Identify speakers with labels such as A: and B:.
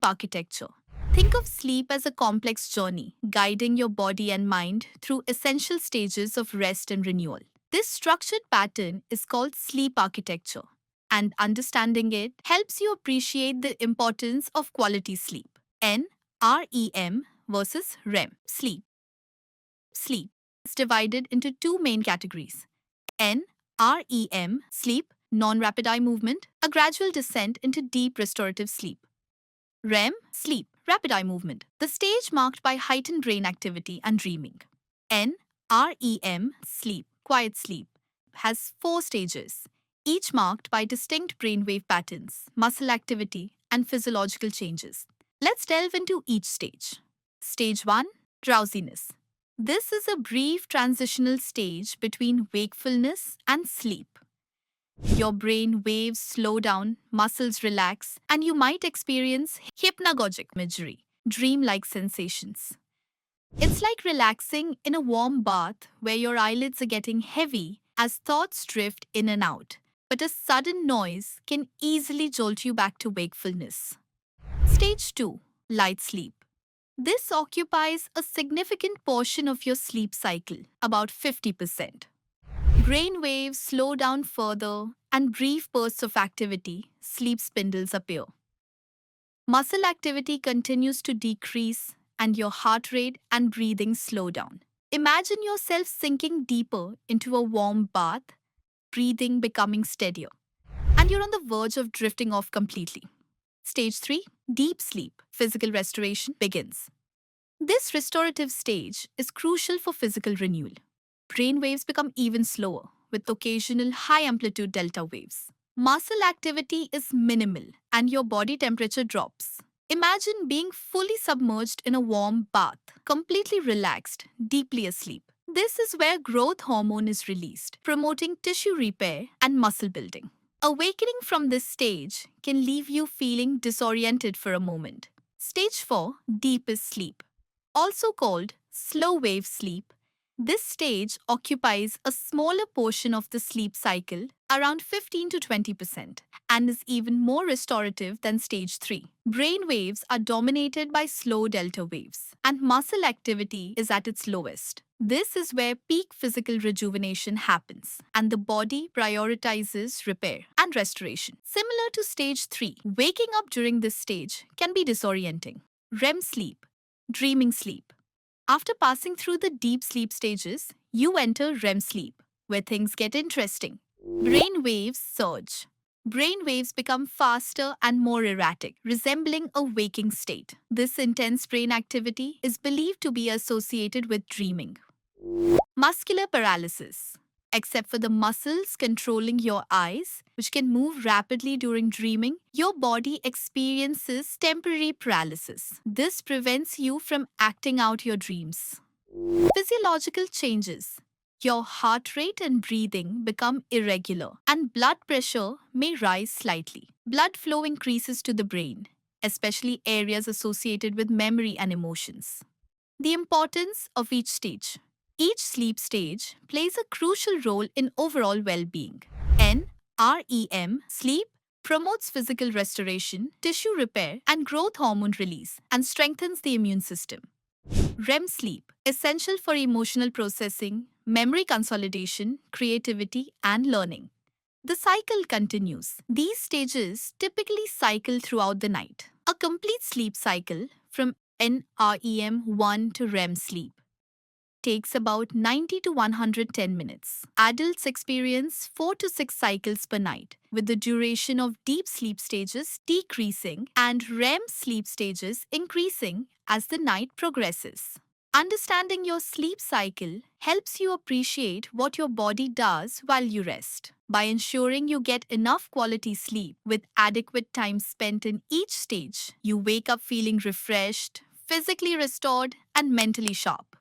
A: architecture. Think of sleep as a complex journey, guiding your body and mind through essential stages of rest and renewal. This structured pattern is called sleep architecture, and understanding it helps you appreciate the importance of quality sleep. NREM versus REM sleep. Sleep is divided into two main categories. NREM sleep, non rapid eye movement, a gradual descent into deep restorative sleep. REM sleep, rapid eye movement, the stage marked by heightened brain activity and dreaming. NREM sleep, quiet sleep, has four stages, each marked by distinct brainwave patterns, muscle activity, and physiological changes. Let's delve into each stage. Stage 1, drowsiness. This is a brief transitional stage between wakefulness and sleep. Your brain waves slow down, muscles relax, and you might experience hypnagogic imagery, dreamlike sensations. It's like relaxing in a warm bath where your eyelids are getting heavy as thoughts drift in and out. But a sudden noise can easily jolt you back to wakefulness. Stage 2, light sleep. This occupies a significant portion of your sleep cycle, about 50%. Brain waves slow down further, and brief bursts of activity, sleep spindles appear. Muscle activity continues to decrease, and your heart rate and breathing slow down. Imagine yourself sinking deeper into a warm bath, breathing becoming steadier, and you're on the verge of drifting off completely. Stage 3, deep sleep, physical restoration begins. This restorative stage is crucial for physical renewal. Brain waves become even slower, with occasional high amplitude delta waves. Muscle activity is minimal and your body temperature drops. Imagine being fully submerged in a warm bath, completely relaxed, deeply asleep. This is where growth hormone is released, promoting tissue repair and muscle building. Awakening from this stage can leave you feeling disoriented for a moment. Stage 4, deepest sleep. Also called slow wave sleep, this stage occupies a smaller portion of the sleep cycle, around 15 to 20%, and is even more restorative than stage 3. Brain waves are dominated by slow delta waves, and muscle activity is at its lowest. This is where peak physical rejuvenation happens, and the body prioritizes repair and restoration. Similar to stage 3, waking up during this stage can be disorienting. REM sleep, dreaming sleep. After passing through the deep sleep stages, you enter REM sleep, where things get interesting. Brain waves surge. Brain waves become faster and more erratic, resembling a waking state. This intense brain activity is believed to be associated with dreaming. Muscular paralysis. Except for the muscles controlling your eyes, which can move rapidly during dreaming, your body experiences temporary paralysis. This prevents you from acting out your dreams. Physiological changes. Your heart rate and breathing become irregular, and blood pressure may rise slightly. Blood flow increases to the brain, especially areas associated with memory and emotions. The importance of each stage. Each sleep stage plays a crucial role in overall well being. NREM sleep promotes physical restoration, tissue repair, and growth hormone release, and strengthens the immune system. REM sleep, essential for emotional processing, memory consolidation, creativity, and learning. The cycle continues. These stages typically cycle throughout the night. A complete sleep cycle from NREM 1 to REM sleep takes about 90 to 110 minutes. Adults experience 4 to 6 cycles per night, with the duration of deep sleep stages decreasing and REM sleep stages increasing as the night progresses. Understanding your sleep cycle helps you appreciate what your body does while you rest. By ensuring you get enough quality sleep with adequate time spent in each stage, you wake up feeling refreshed, physically restored, and mentally sharp.